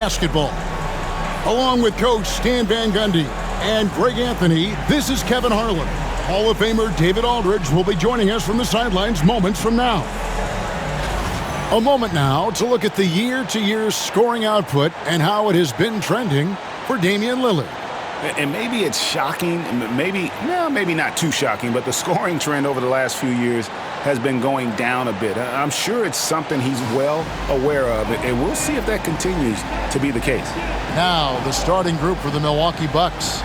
Basketball. Along with Coach Stan Van Gundy and Greg Anthony, this is Kevin Harlan. Hall of Famer David Aldridge will be joining us from the sidelines moments from now. A moment now to look at the year-to-year scoring output and how it has been trending for Damian Lillard. And maybe it's shocking, maybe not too shocking, but the scoring trend over the last few years has been going down a bit. I'm sure it's something he's well aware of, and we'll see if that continues to be the case. Now, the starting group for the Milwaukee Bucks.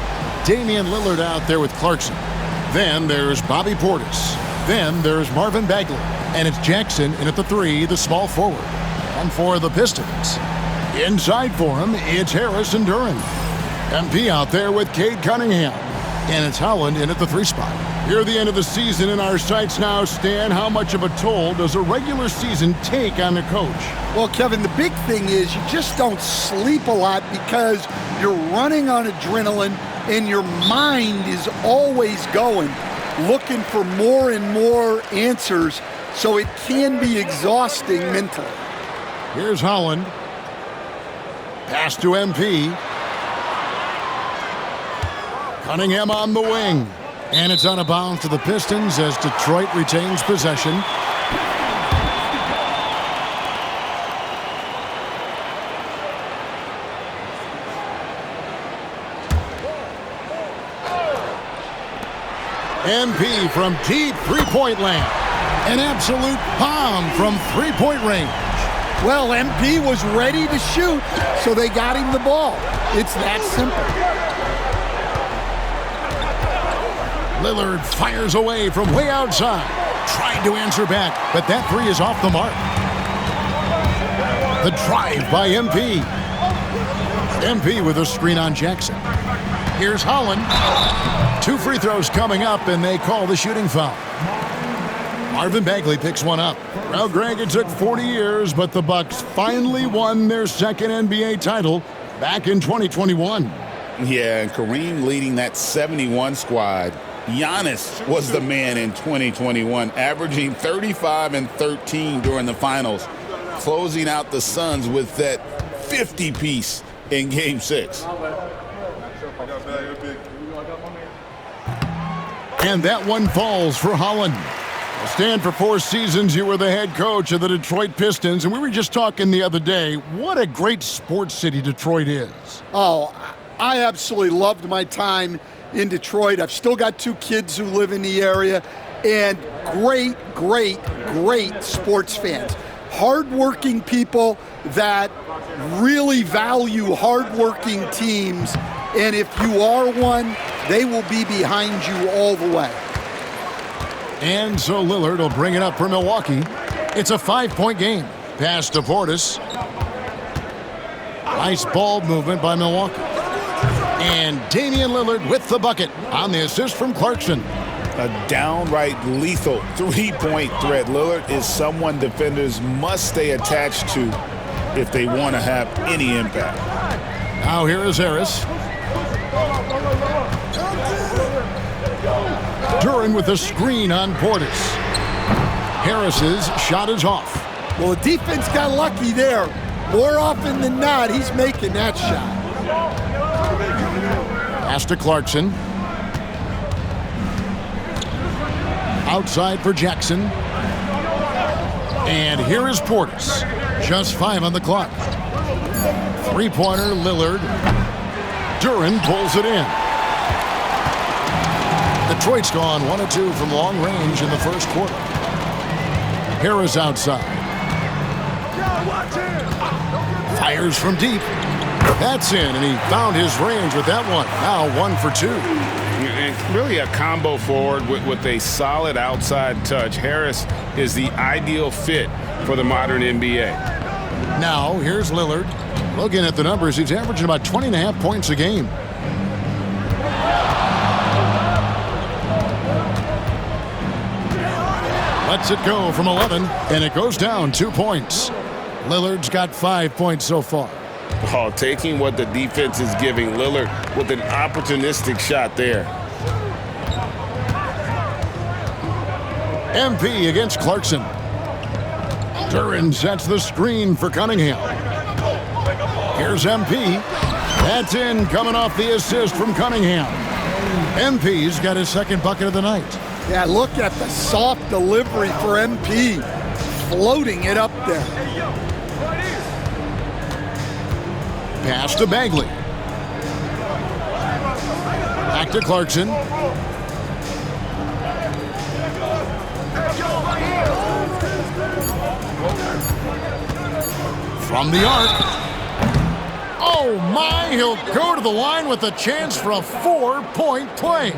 Damian Lillard out there with Clarkson. Then there's Bobby Portis. Then there's Marvin Bagley. And it's Jackson in at the 3, the small forward. And for the Pistons, inside for him, it's Harris and Duren. MP out there with Cade Cunningham. And it's Holland in at the 3 spot. Here at the end of the season in our sights now, Stan, how much of a toll does a regular season take on the coach? Well, Kevin, the big thing is you just don't sleep a lot because you're running on adrenaline and your mind is always going, looking for more and more answers, so it can be exhausting mentally. Here's Holland. Pass to MP. Cunningham on the wing. And it's out of bounds to the Pistons as Detroit retains possession. MP from deep three-point land. An absolute bomb from three-point range. Well, MP was ready to shoot, so they got him the ball. It's that simple. Lillard fires away from way outside. Tried to answer back, but that 3 is off the mark. The drive by MP. MP with a screen on Jackson. Here's Holland. 2 free throws coming up, and they call the shooting foul. Marvin Bagley picks one up. Well, Greg, it took 40 years, but the Bucks finally won their second NBA title back in 2021. Yeah, and Kareem leading that 71 squad. Giannis was the man in 2021, averaging 35 and 13 during the finals, closing out the Suns with that 50-piece in Game 6. And that one falls for Holland. Stan, for 4 seasons, you were the head coach of the Detroit Pistons, and we were just talking the other day, what a great sports city Detroit is. Oh, I absolutely loved my time in Detroit. I've still got 2 kids who live in the area, and great sports fans. Hardworking people that really value hardworking teams, and if you are one, they will be behind you all the way. And so Lillard will bring it up for Milwaukee. It's a 5-point game. Pass to Portis. Nice ball movement by Milwaukee. And Damian Lillard with the bucket on the assist from Clarkson. A downright lethal 3-point threat. Lillard is someone defenders must stay attached to if they want to have any impact. Now here is Harris. Duren with a screen on Portis. Harris's shot is off. Well, the defense got lucky there. More often than not, he's making that shot. Pass to Clarkson. Outside for Jackson. And here is Portis. Just 5 on the clock. 3-pointer, Lillard. Duren pulls it in. Detroit's gone 1 of 2 from long range in the first quarter. Harris outside. Fires from deep. That's in, and he found his range with that one. Now 1 for 2. Really a combo forward with a solid outside touch. Harris is the ideal fit for the modern NBA. Now here's Lillard. Looking at the numbers, he's averaging about 20.5 points a game. Lets it go from 11, and it goes down 2 points. Lillard's got 5 points so far. Oh, taking what the defense is giving Lillard with an opportunistic shot there. MP against Clarkson. Duren sets the screen for Cunningham. Here's Here's MP. That's in, coming off the assist from Cunningham. MP's got his second bucket of the night. Yeah, look at the soft delivery for MP. Floating it up there. Pass to Bagley. Back to Clarkson. From the arc. Oh my, he'll go to the line with a chance for a 4-point play.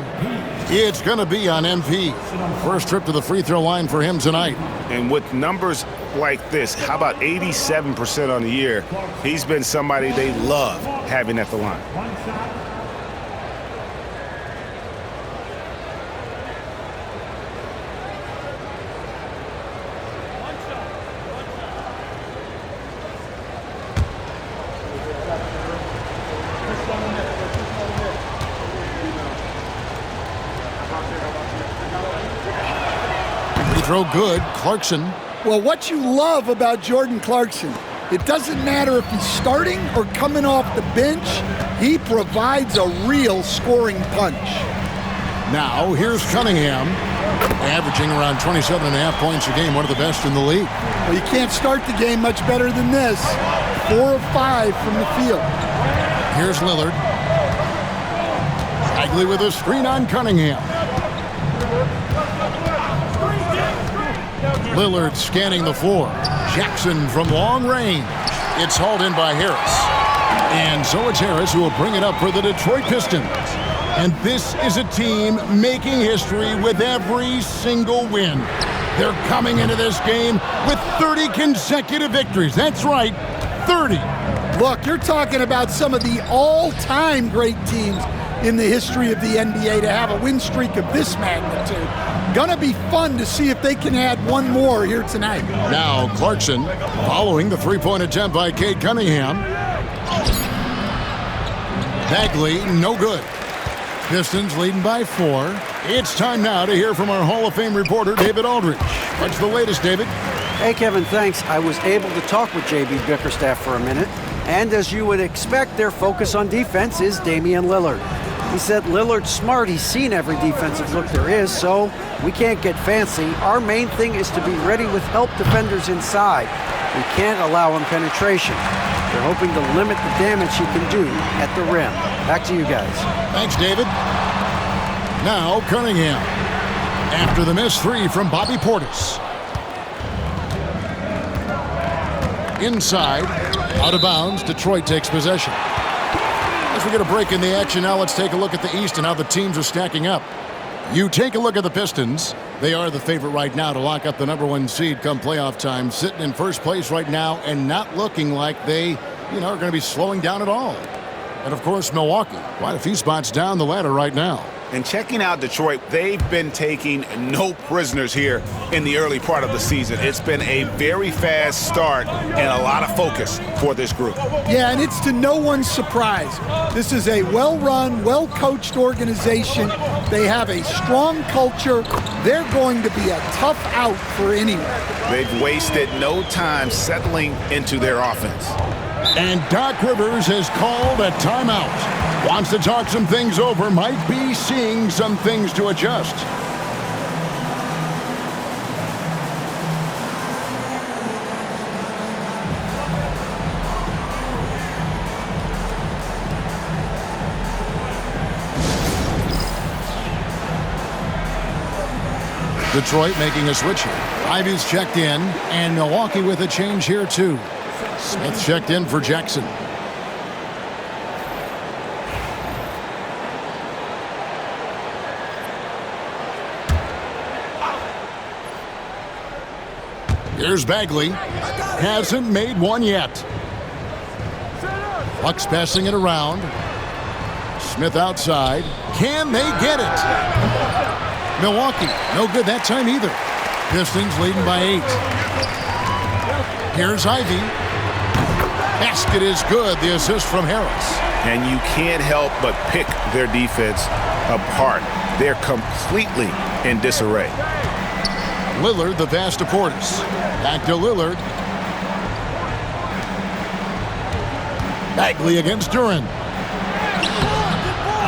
It's going to be on MP. First trip to the free throw line for him tonight. And with numbers like this, how about 87% on the year? He's been somebody they love having at the line. Throw good, Clarkson. Well, what you love about Jordan Clarkson, it doesn't matter if he's starting or coming off the bench, he provides a real scoring punch. Now, here's Cunningham, averaging around 27.5 points a game, one of the best in the league. Well, you can't start the game much better than this. 4 of 5 from the field. Here's Lillard. Bagley with a screen on Cunningham. Lillard scanning the floor. Jackson from long range. It's hauled in by Harris. And so it's Harris who will bring it up for the Detroit Pistons. And this is a team making history with every single win. They're coming into this game with 30 consecutive victories. That's right, 30. Look, you're talking about some of the all-time great teams in the history of the NBA to have a win streak of this magnitude. Gonna be fun to see if they can add one more here tonight. Now Clarkson following the three-point attempt by Cade Cunningham. Bagley, no good. Pistons leading by 4. It's time now to hear from our Hall of Fame reporter, David Aldridge. What's the latest, David? Hey, Kevin, thanks. I was able to talk with J.B. Bickerstaff for a minute, and as you would expect, their focus on defense is Damian Lillard. He said Lillard's smart. He's seen every defensive look there is, so we can't get fancy. Our main thing is to be ready with help defenders inside. We can't allow him penetration. They're hoping to limit the damage he can do at the rim. Back to you guys. Thanks, David. Now Cunningham. After the missed 3 from Bobby Portis. Inside, out of bounds, Detroit takes possession. As we get a break in the action now, let's take a look at the East and how the teams are stacking up. You take a look at the Pistons. They are the favorite right now to lock up the #1 seed come playoff time, sitting in first place right now and not looking like they, are going to be slowing down at all. And, of course, Milwaukee, quite a few spots down the ladder right now. And checking out Detroit, they've been taking no prisoners here in the early part of the season. It's been a very fast start and a lot of focus for this group. Yeah, and it's to no one's surprise. This is a well-run, well-coached organization. They have a strong culture. They're going to be a tough out for anyone. They've wasted no time settling into their offense. And Doc Rivers has called a timeout. Wants to talk some things over, might be seeing some things to adjust. Detroit making a switch here. Ivy's checked in, and Milwaukee with a change here too. Smith checked in for Jackson. Here's Bagley. Hasn't made one yet. Bucks passing it around. Smith outside. Can they get it? Milwaukee, no good that time either. Pistons leading by 8. Here's Ivy. Basket is good. The assist from Harris. And you can't help but pick their defense apart. They're completely in disarray. Lillard, the pass to Portis. Back to Lillard. Bagley against Duran.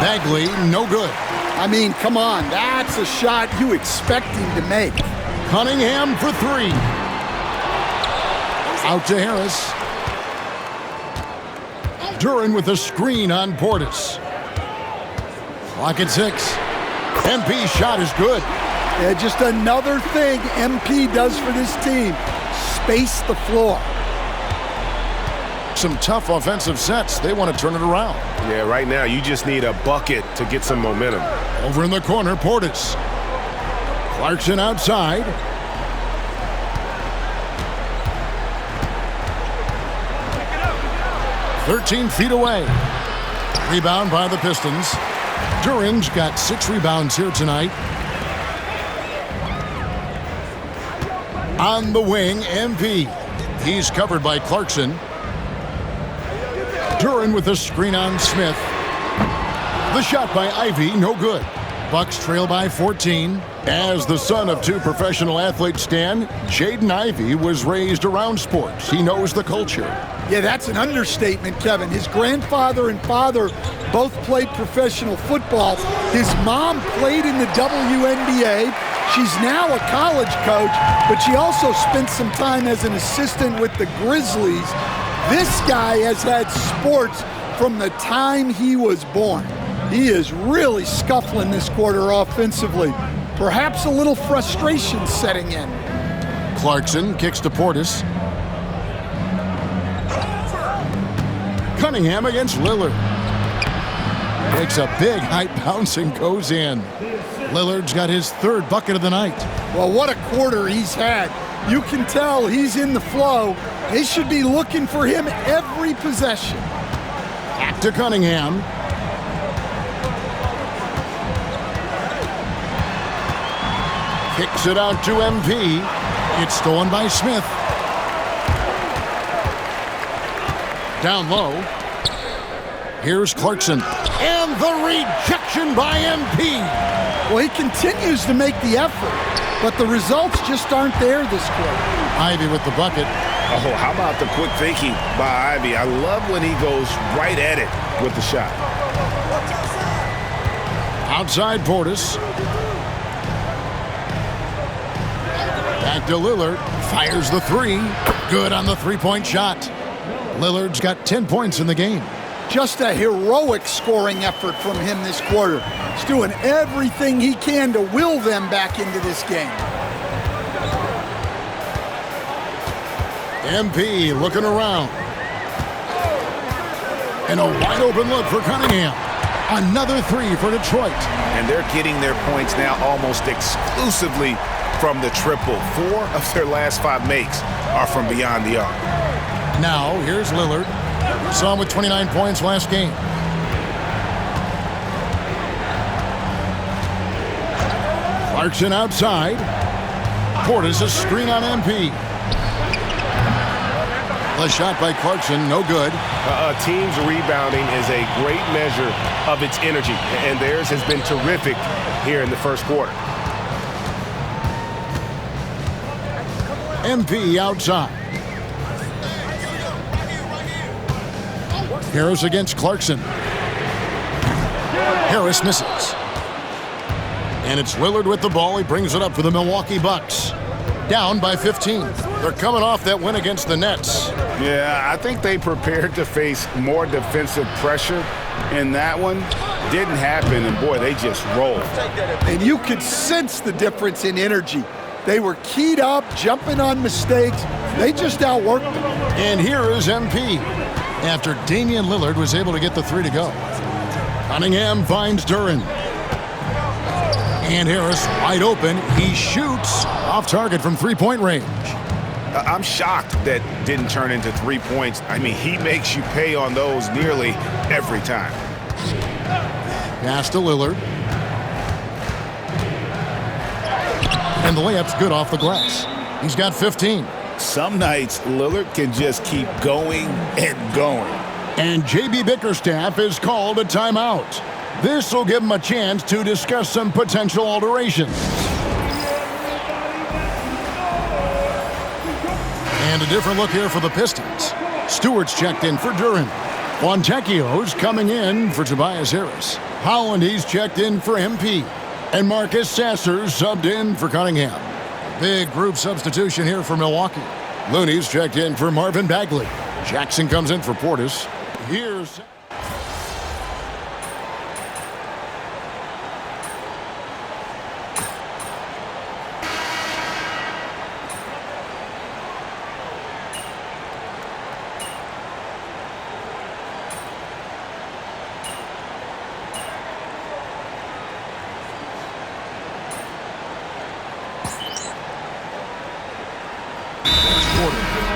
Bagley, no good. I mean, come on, that's a shot you expect him to make. Cunningham for three. Out to Harris. Duran with a screen on Portis. Clock at 6. MP's shot is good. Yeah, just another thing MP does for this team. Space the floor. Some tough offensive sets. They want to turn it around. Yeah, right now you just need a bucket to get some momentum. Over in the corner, Portis. Clarkson outside. "13 feet away." Rebound by the Pistons. Duran's got 6 rebounds here tonight. On the wing, MP. He's covered by Clarkson. Duran with a screen on Smith. The shot by Ivy, no good. Bucks trail by 14. As the son of 2 professional athletes, Stan, Jaden Ivey was raised around sports. He knows the culture. Yeah, that's an understatement, Kevin. His grandfather and father both played professional football. His mom played in the WNBA. She's now a college coach, but she also spent some time as an assistant with the Grizzlies. This guy has had sports from the time he was born. He is really scuffling this quarter offensively. Perhaps a little frustration setting in. Clarkson kicks to Portis. Cunningham against Lillard. Makes a big high bounce and goes in. Lillard's got his 3rd bucket of the night. Well, what a quarter he's had. You can tell he's in the flow. They should be looking for him every possession. Back to Cunningham. Kicks it out to MP. It's stolen by Smith. Down low. Here's Clarkson. And the rejection by MP. Well, he continues to make the effort, but the results just aren't there this quarter. Ivy with the bucket. Oh, how about the quick thinking by Ivy? I love when he goes right at it with the shot. Outside Portis. Back to Lillard. Fires the 3. Good on the 3-point shot. Lillard's got 10 points in the game. Just a heroic scoring effort from him this quarter. He's doing everything he can to will them back into this game. MP looking around. And a wide open look for Cunningham. Another 3 for Detroit. And they're getting their points now almost exclusively from the triple. 4 of their last 5 makes are from beyond the arc. Now, here's Lillard. Saw him with 29 points last game. Clarkson outside. Portis a screen on MP. The shot by Clarkson, no good. A team's rebounding is a great measure of its energy, and theirs has been terrific here in the first quarter. MP outside. Harris against Clarkson. Harris misses. And it's Lillard with the ball. He brings it up for the Milwaukee Bucks. Down by 15. They're coming off that win against the Nets. Yeah, I think they prepared to face more defensive pressure in that one. Didn't happen, and boy, they just rolled. And you could sense the difference in energy. They were keyed up, jumping on mistakes. They just outworked them. And here is MP. After Damian Lillard was able to get the 3 to go. Cunningham finds Duran. And Harris wide open. He shoots off target from 3-point range. I'm shocked that didn't turn into 3 points. I mean, he makes you pay on those nearly every time. Pass to Lillard. And the layup's good off the glass. He's got 15. Some nights, Lillard can just keep going and going. And J.B. Bickerstaff is called a timeout. This will give him a chance to discuss some potential alterations. And a different look here for the Pistons. Stewart's checked in for Duran. Fontecchio's coming in for Tobias Harris. Holland, he's checked in for MP. And Marcus Sasser's subbed in for Cunningham. Big group substitution here for Milwaukee. Looney's checked in for Marvin Bagley. Jackson comes in for Portis. Here's...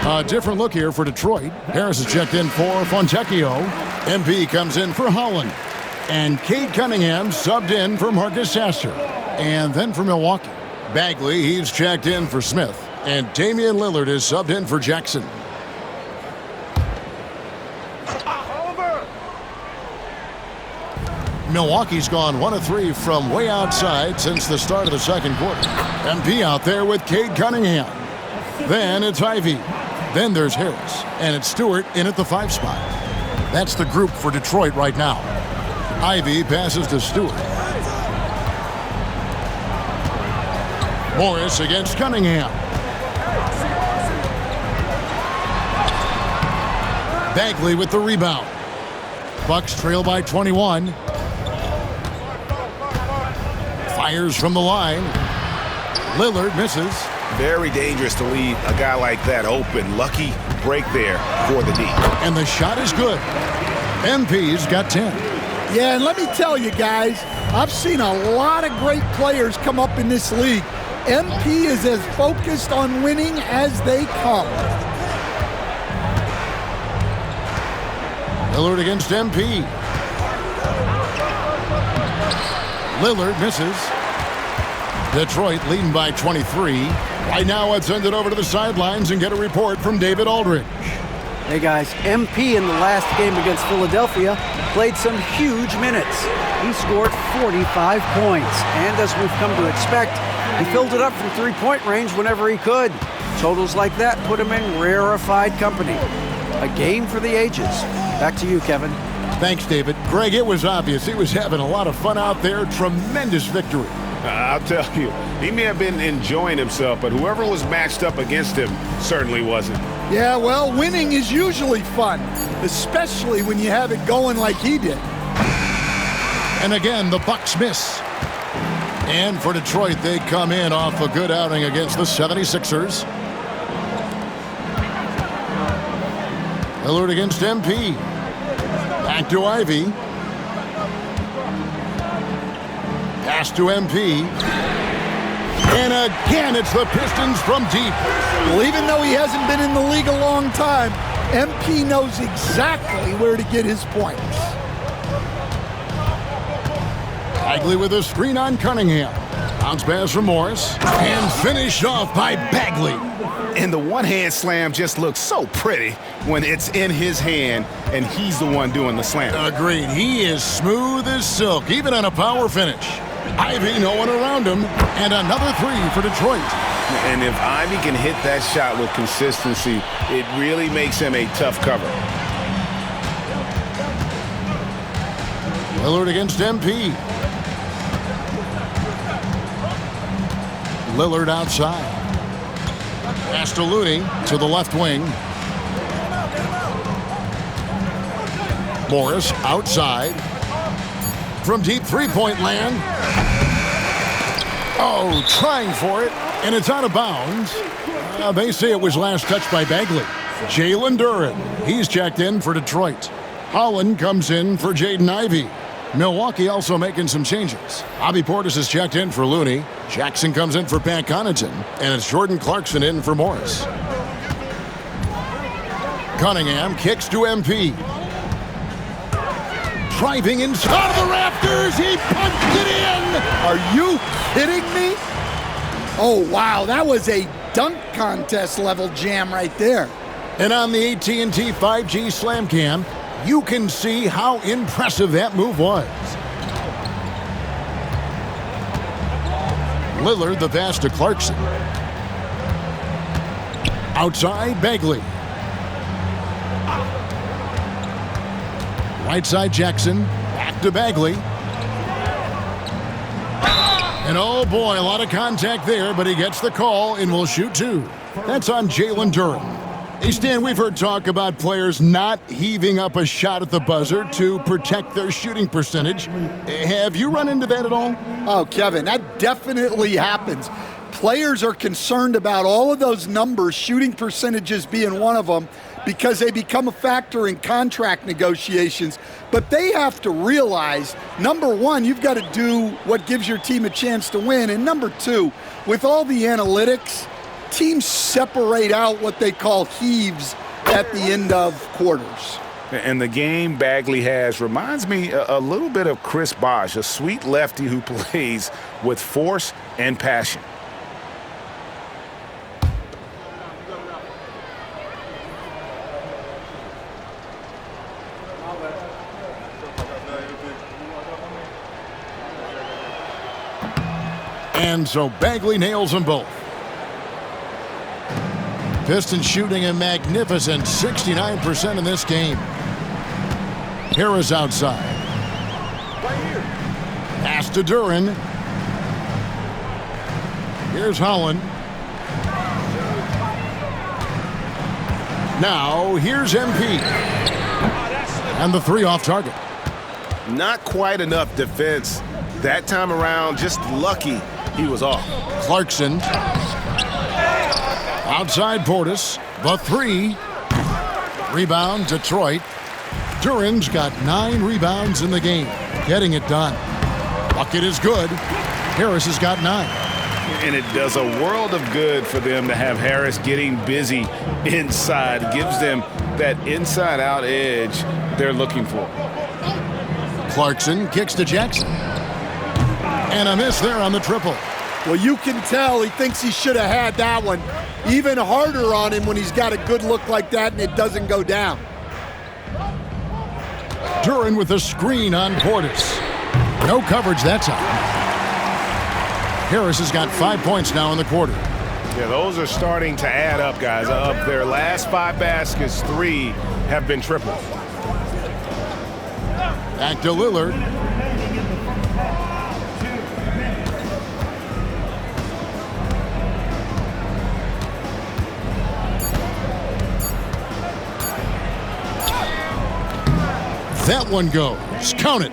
A different look here for Detroit. Harris is checked in for Fontecchio. MP comes in for Holland. And Cade Cunningham subbed in for Marcus Sasser. And then for Milwaukee, Bagley, he's checked in for Smith. And Damian Lillard is subbed in for Jackson. Milwaukee's gone 1 of 3 from way outside since the start of the second quarter. MP out there with Cade Cunningham. Then it's Ivy. Then there's Harris. And it's Stewart in at the 5 spot. That's the group for Detroit right now. Ivy passes to Stewart. Morris against Cunningham. Bagley with the rebound. Bucks trail by 21. Fires from the line. Lillard misses. Very dangerous to leave a guy like that open. Lucky break there for the D. And the shot is good. MP's got 10. Yeah, and let me tell you guys, I've seen a lot of great players come up in this league. MP is as focused on winning as they come. Lillard against MP. Lillard misses. Detroit leading by 23. Right now, let's send it over to the sidelines and get a report from David Aldridge. Hey guys, MP in the last game against Philadelphia played some huge minutes. He scored 45 points, and as we've come to expect, he filled it up from three-point range whenever he could. Totals like that put him in rarefied company. A game for the ages. Back to you, Kevin. Thanks, David. Greg, it was obvious he was having a lot of fun out there. Tremendous victory. I'll tell you, he may have been enjoying himself, but whoever was matched up against him certainly wasn't. Yeah, well, winning is usually fun, especially when you have it going like he did. And again, the Bucks miss. And for Detroit, they come in off a good outing against the 76ers. Lillard against MP. Back to Ivy. Pass to MP. And again, it's the Pistons from deep. Well, even though he hasn't been in the league a long time, MP knows exactly where to get his points. Bagley with a screen on Cunningham. Bounce pass from Morris. And finished off by Bagley. And the one-hand slam just looks so pretty when it's in his hand and he's the one doing the slam. Agreed. He is smooth as silk, even on a power finish. Ivy, no one around him. And another three for Detroit. And if Ivy can hit that shot with consistency, it really makes him a tough cover. Lillard against MP. Lillard outside. Pass to Looney to the left wing. Morris outside. From deep three-point land. Oh, trying for it, and it's out of bounds. They say it was last touched by Bagley. Jalen Duren, he's checked in for Detroit. Holland comes in for Jaden Ivey. Milwaukee also making some changes. Bobby Portis is checked in for Looney. Jackson comes in for Pat Connaughton, and it's Jordan Clarkson in for Morris. Cunningham kicks to MP. Driving inside of the rafters, he punched it in! Are you kidding me? Oh, wow, that was a dunk contest level jam right there. And on the AT&T 5G Slam Cam, you can see how impressive that move was. Lillard, the pass to Clarkson. Outside, Bagley. Right side Jackson, back to Bagley. And oh boy, a lot of contact there, but he gets the call and will shoot two. That's on Jalen Duren. Hey, Stan, we've heard talk about players not heaving up a shot at the buzzer to protect their shooting percentage. Have you run into that at all? Oh, Kevin, that definitely happens. Players are concerned about all of those numbers, shooting percentages being one of them, because they become a factor in contract negotiations. But they have to realize, number one, you've got to do what gives your team a chance to win. And number two, with all the analytics, teams separate out what they call heaves at the end of quarters. And the game Bagley has reminds me a little bit of Chris Bosh, a sweet lefty who plays with force and passion. And so Bagley nails them both. Pistons shooting a magnificent 69% in this game. Harris outside. Pass to Duren. Here's Holland. Now here's MP. And the three off target. Not quite enough defense that time around. Just lucky he was off. Clarkson. Outside Portis. The three. Rebound Detroit. Duren's got 9 rebounds in the game. Getting it done. Bucket is good. Harris has got 9. And it does a world of good for them to have Harris getting busy inside. Gives them that inside-out edge they're looking for. Clarkson kicks to Jackson. And a miss there on the triple. Well, you can tell he thinks he should have had that one. Even harder on him when he's got a good look like that and it doesn't go down. Duren with a screen on Portis. No coverage that time. Harris has got 5 points now in the quarter. Yeah, those are starting to add up, guys. Of their last 5 baskets, 3 have been triples. Back to Lillard. That one goes. Count it.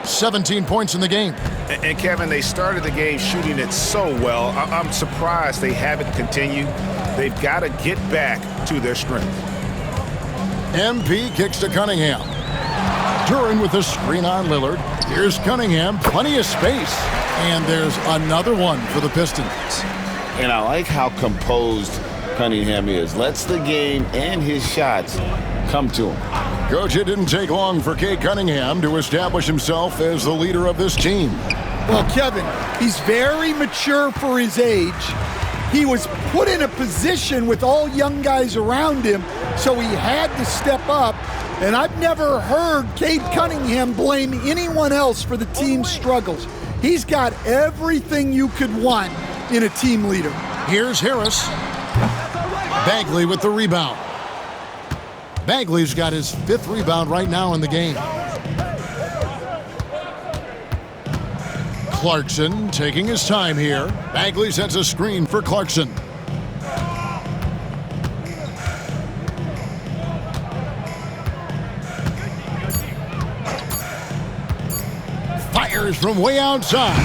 17 points in the game. And Kevin, they started the game shooting it so well. I'm surprised they haven't continued. They've got to get back to their strength. MP kicks to Cunningham. Duren with a screen on Lillard. Here's Cunningham. Plenty of space. And there's another one for the Pistons. And I like how composed Cunningham is. Lets the game and his shots come to him. Coach, it didn't take long for Cade Cunningham to establish himself as the leader of this team. Well, Kevin, he's very mature for his age. He was put in a position with all young guys around him, so he had to step up. And I've never heard Cade Cunningham blame anyone else for the team's struggles. He's got everything you could want in a team leader. Here's Harris. Bagley with the rebound. Bagley's got his 5th rebound right now in the game. Clarkson taking his time here. Bagley sets a screen for Clarkson. Fires from way outside.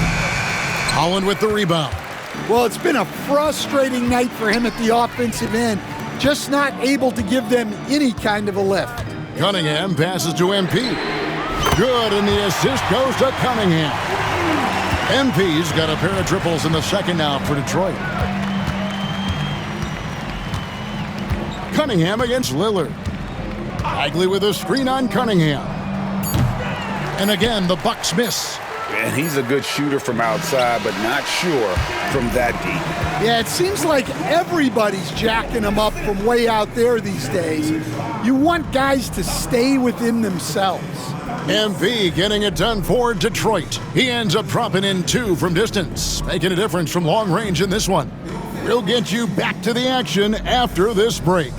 Holland with the rebound. Well, it's been a frustrating night for him at the offensive end. Just not able to give them any kind of a lift. Cunningham passes to MP. Good, and the assist goes to Cunningham. MP's got a pair of triples in the second now for Detroit. Cunningham against Lillard. Bagley with a screen on Cunningham. And again, the Bucks miss. And he's a good shooter from outside, but not sure from that deep. Yeah, it seems like everybody's jacking him up from way out there these days. You want guys to stay within themselves. MP getting it done for Detroit. He ends up dropping in 2 from distance, making a difference from long range in this one. We'll get you back to the action after this break.